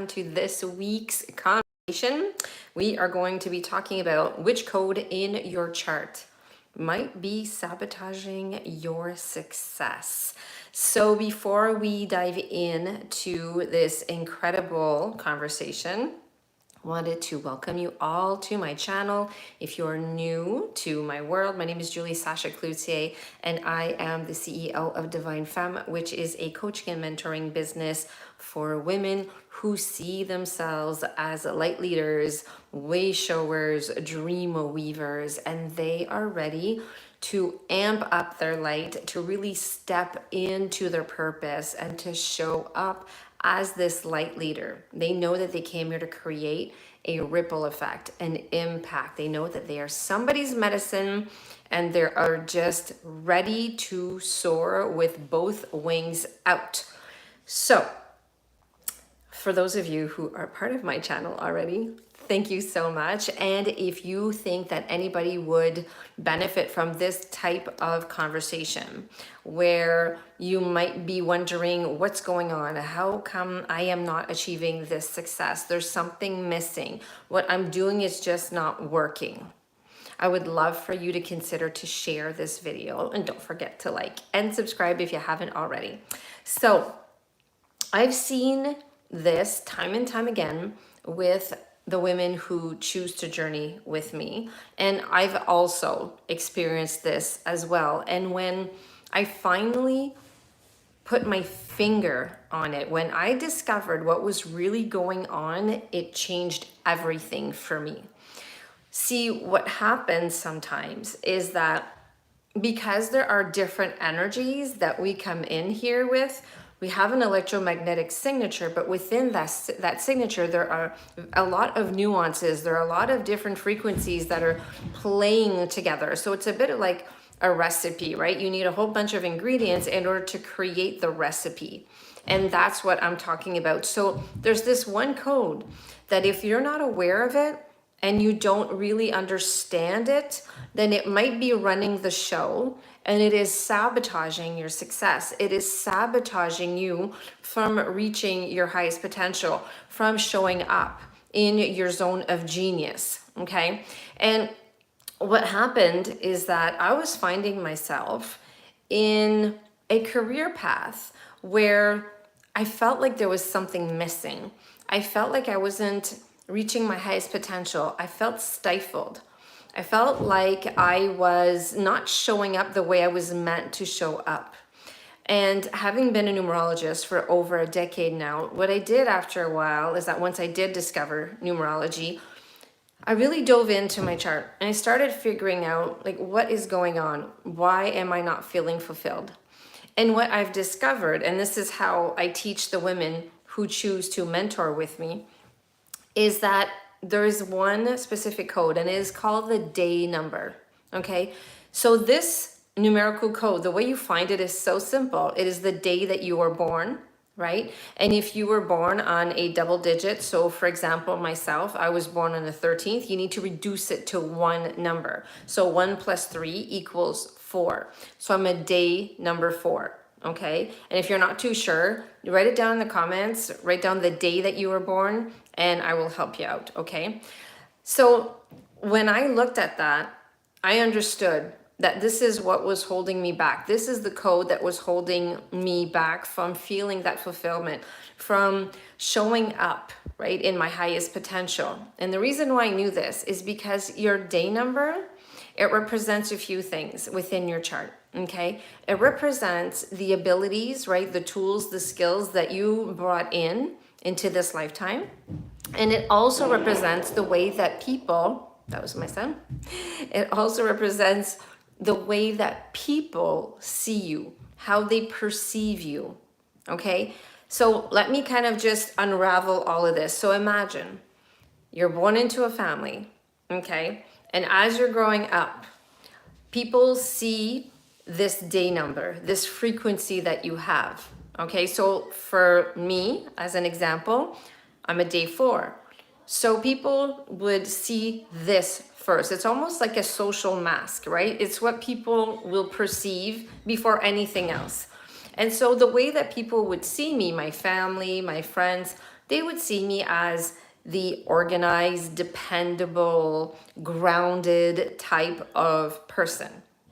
to this week's conversation. We are going to be talking about which code in your chart might be sabotaging your success. So before we dive into this incredible conversation, wanted to welcome you all to my channel. If you're new to my world, my name is Julie Sasha Cloutier, and I am the CEO of Divine Femme, which is a coaching and mentoring business for women who see themselves as light leaders, way showers, dream weavers, and they are ready to amp up their light, to really step into their purpose and to show up as this light leader. They know that they came here to create a ripple effect, an impact. They know that they are somebody's medicine and they are just ready to soar with both wings out. So, for those of you who are part of my channel already, thank you so much. And if you think that anybody would benefit from this type of conversation where you might be wondering what's going on, how come I am not achieving this success? There's something missing. What I'm doing is just not working. I would love for you to consider to share this video, and don't forget to like and subscribe if you haven't already. So I've seen this time and time again with the women who choose to journey with me. And I've also experienced this as well. And when I finally put my finger on it, when I discovered what was really going on, it changed everything for me. See, what happens sometimes is that because there are different energies that we come in here with, we have an electromagnetic signature, but within that signature, there are a lot of nuances. There are a lot of different frequencies that are playing together. So it's a bit like a recipe, right? You need a whole bunch of ingredients in order to create the recipe. And that's what I'm talking about. So there's this one code that if you're not aware of it and you don't really understand it, then it might be running the show. And it is sabotaging your success. It is sabotaging you from reaching your highest potential, from showing up in your zone of genius, okay? And what happened is that I was finding myself in a career path where I felt like there was something missing. I felt like I wasn't reaching my highest potential. I felt stifled. I felt like I was not showing up the way I was meant to show up. And having been a numerologist for over a decade now, what I did after a while is that once I did discover numerology, I really dove into my chart and I started figuring out like what is going on? Why am I not feeling fulfilled? And what I've discovered, and this is how I teach the women who choose to mentor with me, is that there is one specific code and it is called the day number, okay? So this numerical code, the way you find it is so simple. It is the day that you were born, right? And if you were born on a double digit, so for example, myself, I was born on the 13th, you need to reduce it to one number. So 1 plus 3 equals 4. So I'm a day number 4. Okay, and if you're not too sure, write it down in the comments, write down the day that you were born, and I will help you out, okay? So when I looked at that, I understood that this is what was holding me back. This is the code that was holding me back from feeling that fulfillment, from showing up, right, in my highest potential. And the reason why I knew this is because your day number, it represents a few things within your chart. Okay, it represents the abilities, right? The tools, the skills that you brought into this lifetime. And it also represents the way that people, that was my son, it also represents the way that people see you, how they perceive you. Okay, so let me kind of just unravel all of this. So imagine you're born into a family, okay? And as you're growing up, people see this day number, this frequency that you have. Okay, so for me, as an example, I'm a day 4. So people would see this first. It's almost like a social mask, right? It's what people will perceive before anything else. And so the way that people would see me, my family, my friends, they would see me as the organized, dependable, grounded type of person.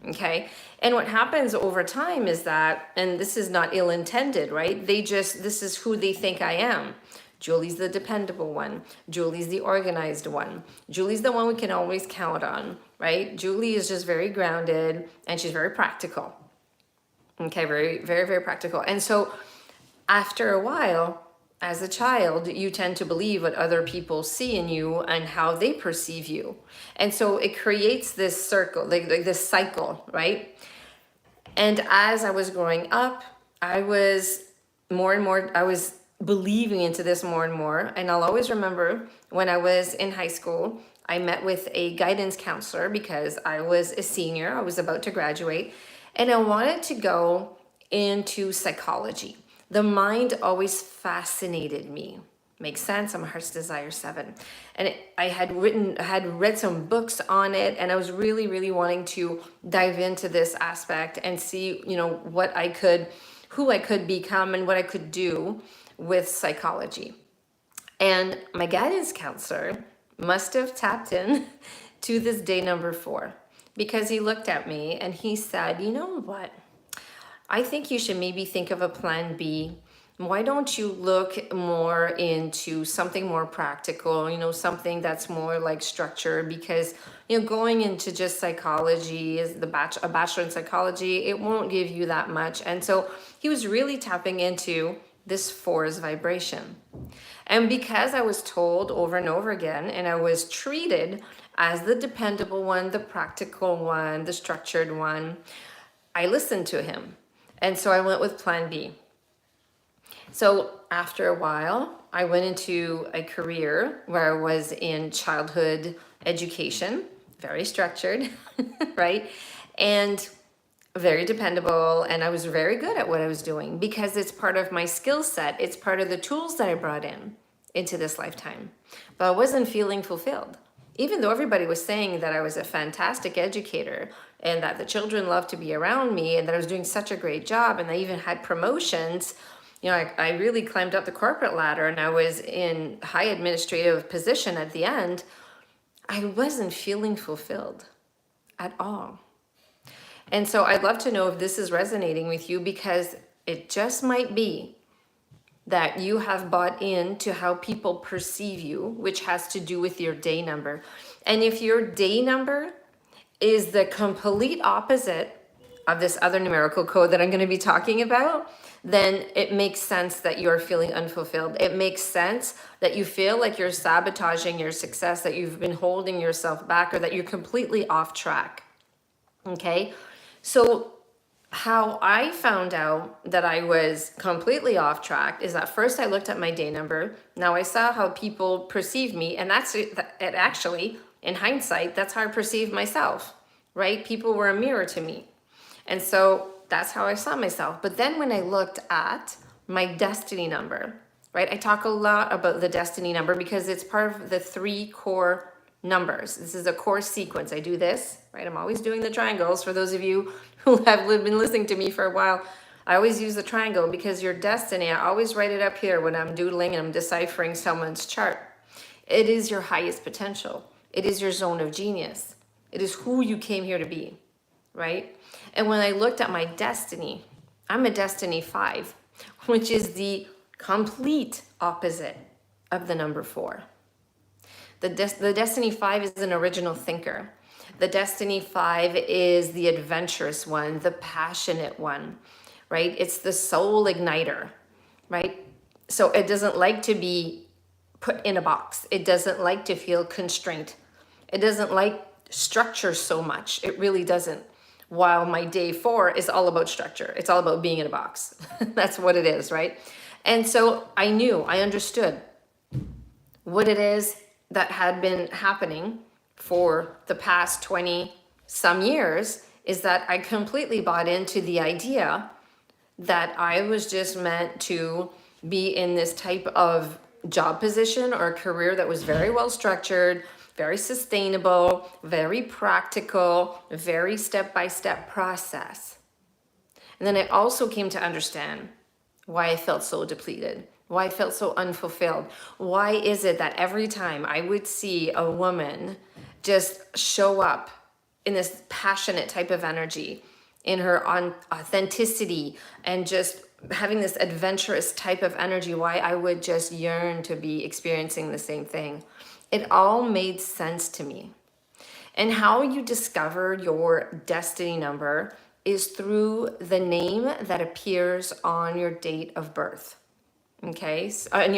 Okay. And what happens over time is that, and this is not ill intended, right? This is who they think I am. Julie's the dependable one. Julie's the organized one. Julie's the one we can always count on, right? Julie is just very grounded and she's very practical. Okay, very, very, very practical. And so after a while, as a child, you tend to believe what other people see in you and how they perceive you. And so it creates this circle, like this cycle, right? And as I was growing up, I was I was believing into this more and more. And I'll always remember when I was in high school, I met with a guidance counselor because I was a senior, I was about to graduate, and I wanted to go into psychology. The mind always fascinated me. Makes sense. I'm a Heart's Desire 7. And I had read some books on it, and I was really, really wanting to dive into this aspect and see, who I could become and what I could do with psychology. And my guidance counselor must have tapped in to this day number 4, because he looked at me and he said, you know what? I think you should maybe think of a plan B. Why don't you look more into something more practical, something that's more like structure, because, going into just psychology is a bachelor in psychology, it won't give you that much. And so he was really tapping into this 4's vibration. And because I was told over and over again, and I was treated as the dependable one, the practical one, the structured one, I listened to him. And so I went with plan B. So after a while, I went into a career where I was in childhood education, very structured, right? And very dependable. And I was very good at what I was doing because it's part of my skill set. It's part of the tools that I brought into this lifetime. But I wasn't feeling fulfilled. Even though everybody was saying that I was a fantastic educator and that the children loved to be around me and that I was doing such a great job and I even had promotions, I really climbed up the corporate ladder and I was in high administrative position at the end, I wasn't feeling fulfilled at all. And so I'd love to know if this is resonating with you, because it just might be that you have bought into how people perceive you, which has to do with your day number. And if your day number is the complete opposite of this other numerical code that I'm going to be talking about, then it makes sense that you're feeling unfulfilled. It makes sense that you feel like you're sabotaging your success, that you've been holding yourself back, or that you're completely off track. Okay? So how I found out that I was completely off track is that first I looked at my day number. Now I saw how people perceive me, and that's it actually, in hindsight, that's how I perceived myself, right? People were a mirror to me. And so that's how I saw myself. But then when I looked at my destiny number, right? I talk a lot about the destiny number because it's part of the 3 core numbers. This is a core sequence. I do this, right? I'm always doing the triangles. For those of you who have been listening to me for a while, I always use the triangle because your destiny, I always write it up here when I'm doodling and I'm deciphering someone's chart. It is your highest potential. It is your zone of genius. It is who you came here to be, right? And when I looked at my destiny, I'm a destiny 5, which is the complete opposite of the number 4. The destiny 5 is an original thinker. The destiny 5 is the adventurous one, the passionate one, right? It's the soul igniter, right? So it doesn't like to be put in a box. It doesn't like to feel constrained. It doesn't like structure so much. It really doesn't. While my day 4 is all about structure. It's all about being in a box. That's what it is, right? And so I understood what it is that had been happening for the past 20 some years, is that I completely bought into the idea that I was just meant to be in this type of job position or career that was very well structured, very sustainable, very practical, very step-by-step process. And then I also came to understand why I felt so depleted, why I felt so unfulfilled. Why is it that every time I would see a woman just show up in this passionate type of energy, in her authenticity, and just having this adventurous type of energy, why I would just yearn to be experiencing the same thing? It all made sense to me. And how you discover your destiny number is through the name that appears on your date of birth. Okay, on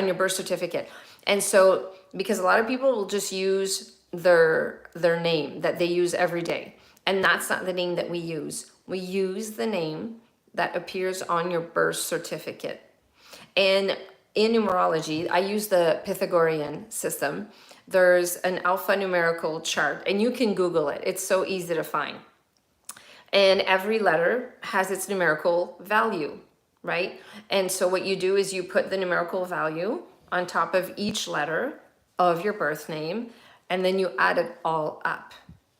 your birth certificate. And so, because a lot of people will just use their name that they use every day, and that's not the name that we use. We use the name that appears on your birth certificate. And in numerology, I use the Pythagorean system. There's an alphanumerical chart, and you can Google it. It's so easy to find. And every letter has its numerical value, right? And so what you do is you put the numerical value on top of each letter of your birth name, and then you add it all up,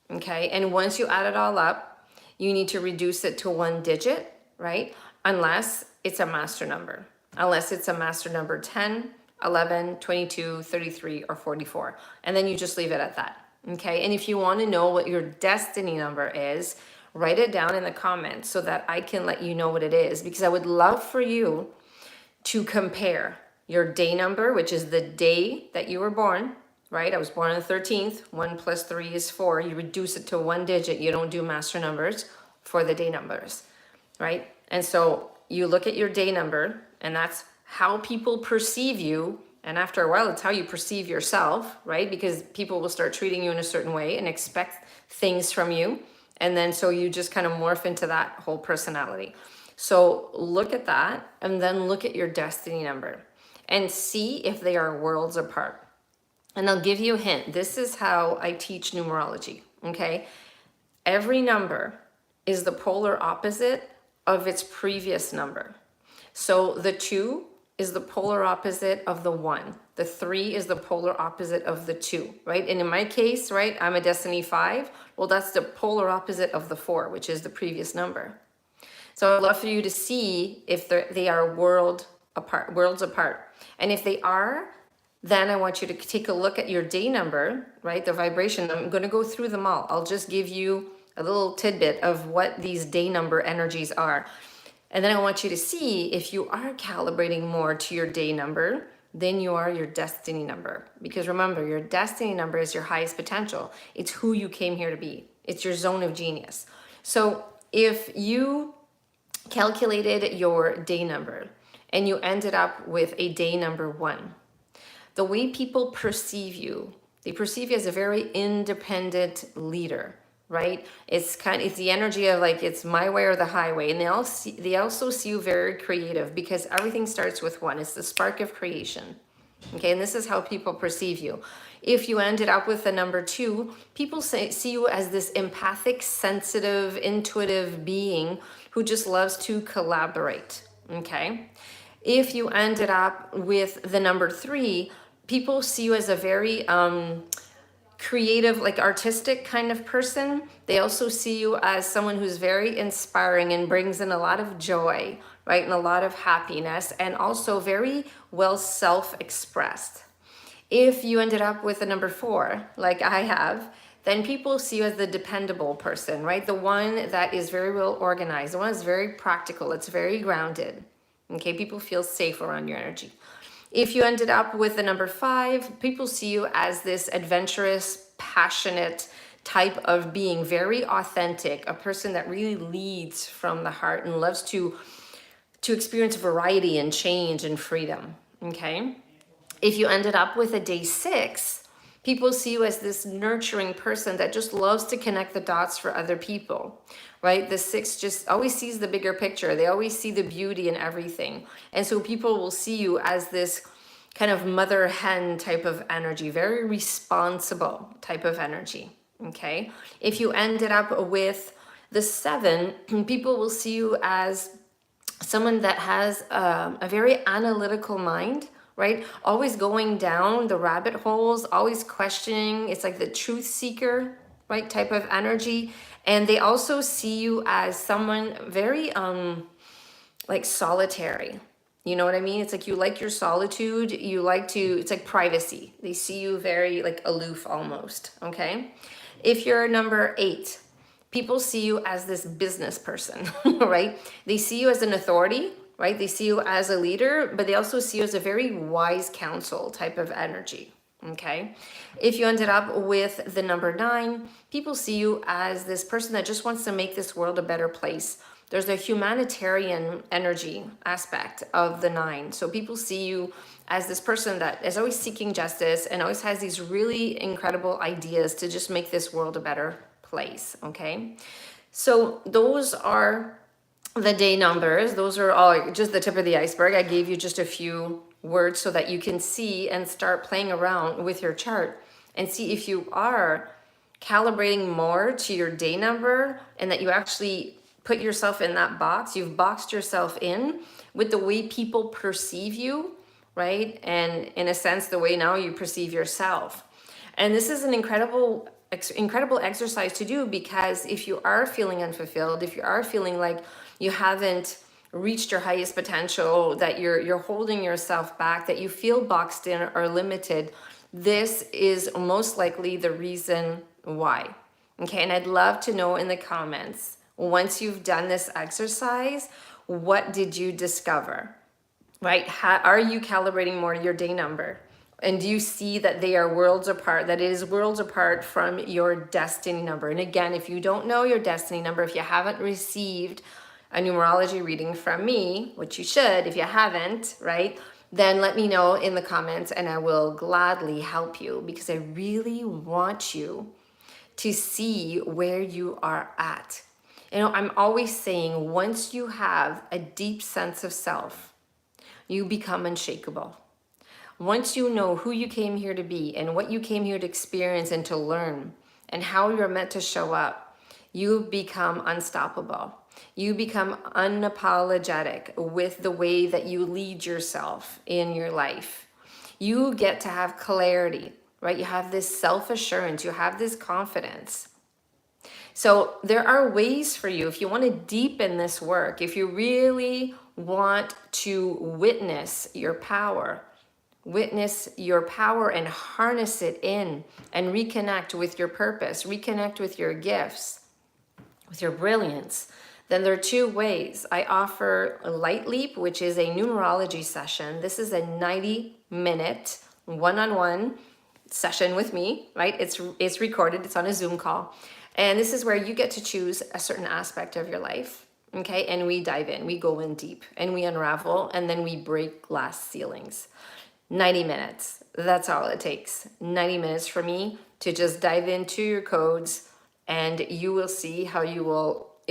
okay? And once you add it all up, you need to reduce it to one digit, right? Unless it's a master number. Unless it's a master number 10, 11, 22, 33, or 44. And then you just leave it at that, okay? And if you want to know what your destiny number is, write it down in the comments so that I can let you know what it is, because I would love for you to compare your day number, which is the day that you were born, right? I was born on the 13th. 1 plus 3 is 4. You reduce it to one digit. You don't do master numbers for the day numbers, right? And so you look at your day number, and that's how people perceive you. And after a while, it's how you perceive yourself, right? Because people will start treating you in a certain way and expect things from you. And then so you just kind of morph into that whole personality. So look at that, and then look at your destiny number and see if they are worlds apart. And I'll give you a hint. This is how I teach numerology, okay? Every number is the polar opposite of its previous number. So the 2 is the polar opposite of the 1. The 3 is the polar opposite of the 2, right? And in my case, right, I'm a destiny 5. Well, that's the polar opposite of the 4, which is the previous number. So I'd love for you to see if they are worlds apart. And if they are, then I want you to take a look at your day number, right? The vibration. I'm going to go through them all. I'll just give you a little tidbit of what these day number energies are. And then I want you to see if you are calibrating more to your day number than you are your destiny number. Because remember, your destiny number is your highest potential. It's who you came here to be. It's your zone of genius. So if you calculated your day number and you ended up with a day number 1, the way people perceive you, they perceive you as a very independent leader, right? It's the energy of like, it's my way or the highway. And they also see you very creative, because everything starts with 1. It's the spark of creation. Okay, and this is how people perceive you. If you ended up with the number 2, people see you as this empathic, sensitive, intuitive being who just loves to collaborate. Okay. If you ended up with the number 3, people see you as a very creative, like artistic kind of person. They also see you as someone who's very inspiring and brings in a lot of joy, right? And a lot of happiness, and also very well self-expressed. If you ended up with a number 4, like I have, then people see you as the dependable person, right? The one that is very well organized, the one that's very practical, it's very grounded. Okay, people feel safe around your energy. If you ended up with the number 5, people see you as this adventurous, passionate type of being, very authentic, a person that really leads from the heart and loves to experience variety and change and freedom, okay? If you ended up with a day 6, people see you as this nurturing person that just loves to connect the dots for other people, right? The 6 just always sees the bigger picture. They always see the beauty in everything. And so people will see you as this kind of mother hen type of energy, very responsible type of energy, okay? If you ended up with the 7, people will see you as someone that has a very analytical mind, right? Always going down the rabbit holes, always questioning. It's like the truth seeker, right? Type of energy. And they also see you as someone very like solitary. You know what I mean? It's like you like your solitude. You like to, it's like privacy. They see you very like aloof almost, okay? If you're number 8, people see you as this business person, right? They see you as an authority, right? They see you as a leader, but they also see you as a very wise counsel type of energy, okay? If you ended up with the number 9, people see you as this person that just wants to make this world a better place. There's a humanitarian energy aspect of the 9. So people see you as this person that is always seeking justice and always has these really incredible ideas to just make this world a better place, okay? So those are the day numbers. Those are all just the tip of the iceberg. I gave you just a few words so that you can see and start playing around with your chart and see if you are calibrating more to your day number and that you actually put yourself in that box. You've boxed yourself in with the way people perceive you, right? And in a sense, the way now you perceive yourself. And this is an incredible exercise to do, because if you are feeling unfulfilled, if you are feeling like you haven't reached your highest potential, that you're holding yourself back, that you feel boxed in or limited, this is most likely the reason why. Okay, and I'd love to know in the comments, once you've done this exercise, what did you discover, right? Are you calibrating more your day number? And do you see that they are worlds apart, that it is worlds apart from your destiny number? And again, if you don't know your destiny number, if you haven't received a numerology reading from me, which you should if you haven't, right? Then let me know in the comments and I will gladly help you, because I really want you to see where you are at. You know, I'm always saying, once you have a deep sense of self, you become unshakable. Once you know who you came here to be and what you came here to experience and to learn and how you're meant to show up, you become unstoppable. You become unapologetic with the way that you lead yourself in your life. You get to have clarity, right? You have this self-assurance, you have this confidence. So there are ways for you, if you want to deepen this work, if you really want to witness your power and harness it in and reconnect with your purpose, reconnect with your gifts, with your brilliance, then there are 2 ways. I offer a Light Leap, which is a numerology session. This is a 90-minute one-on-one session with me, right? It's recorded, it's on a Zoom call. And this is where you get to choose a certain aspect of your life, okay? And we dive in, we go in deep, and we unravel, and then we break glass ceilings. 90 minutes, that's all it takes. 90 minutes for me to just dive into your codes, and you will see how it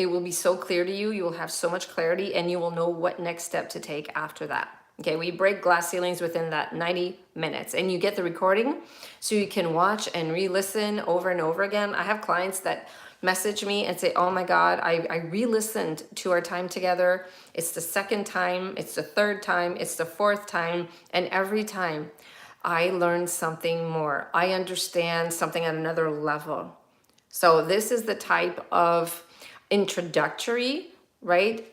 will be so clear to you. You will have so much clarity, and you will know what next step to take after that. Okay, we break glass ceilings within that 90 minutes, and you get the recording so you can watch and re-listen over and over again. I have clients that message me and say, oh my God, I re-listened to our time together. It's the 2nd time, it's the 3rd time, it's the 4th time, and every time I learned something more. I understand something at another level. So this is the type of introductory, right,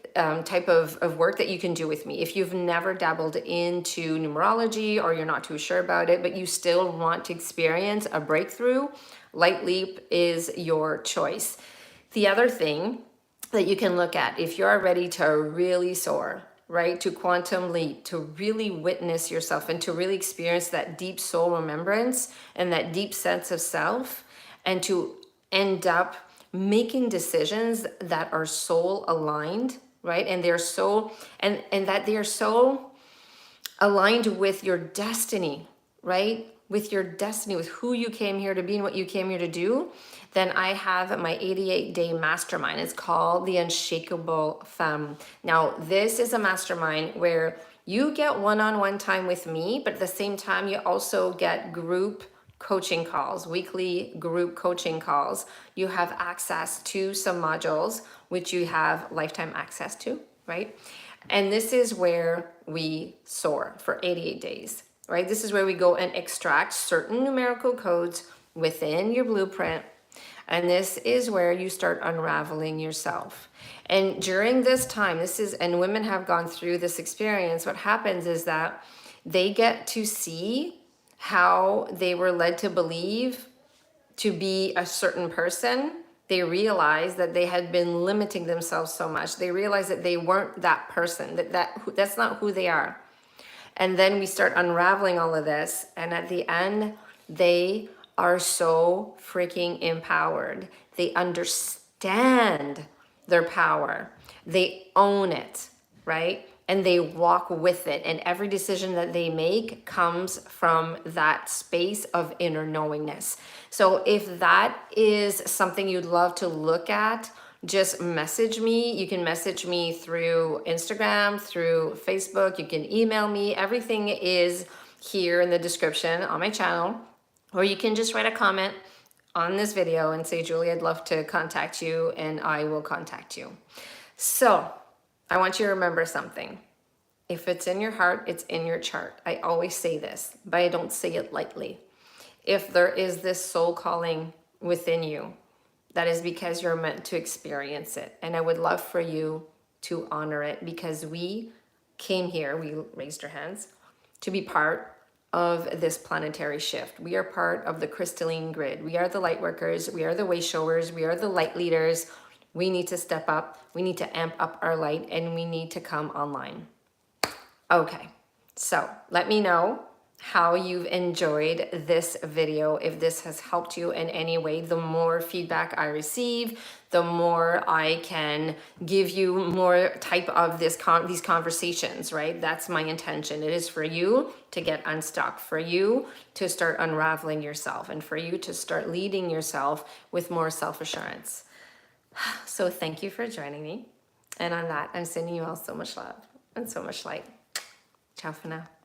type of work that you can do with me. If you've never dabbled into numerology or you're not too sure about it, but you still want to experience a breakthrough, Light Leap is your choice. The other thing that you can look at, if you're ready to really soar, right, to quantum leap, to really witness yourself and to really experience that deep soul remembrance and that deep sense of self, and to end up making decisions that are soul aligned, right? And they're so, and that they are so aligned with your destiny, right? With your destiny, with who you came here to be and what you came here to do, then I have my 88-day mastermind. It's called the Unshakable Femme. Now, this is a mastermind where you get one-on-one time with me, but at the same time, you also get group coaching calls, weekly group coaching calls. You have access to some modules, which you have lifetime access to, right? And this is where we soar for 88 days, right? This is where we go and extract certain numerical codes within your blueprint. And this is where you start unraveling yourself. And during this time, and women have gone through this experience, what happens is that they get to see how they were led to believe to be a certain person. They realize that they had been limiting themselves so much. They realize that they weren't that person, that's not who they are. And then we start unraveling all of this. And at the end, they are so freaking empowered. They understand their power. They own it, right? And they walk with it. And every decision that they make comes from that space of inner knowingness. So if that is something you'd love to look at, just message me. You can message me through Instagram, through Facebook. You can email me. Everything is here in the description on my channel. Or you can just write a comment on this video and say, Julie, I'd love to contact you, and I will contact you. So I want you to remember something. If it's in your heart, it's in your chart. I always say this, but I don't say it lightly. If there is this soul calling within you, that is because you're meant to experience it. And I would love for you to honor it, because we came here, we raised our hands, to be part of this planetary shift. We are part of the crystalline grid. We are the light workers. We are the way showers. We are the light leaders. We need to step up. We need to amp up our light, and we need to come online. Okay, so let me know how you've enjoyed this video. If this has helped you in any way, the more feedback I receive, the more I can give you more type of these conversations, right? That's my intention. It is for you to get unstuck, for you to start unraveling yourself, and for you to start leading yourself with more self-assurance. So thank you for joining me. And on that, I'm sending you all so much love and so much light. Ciao for now.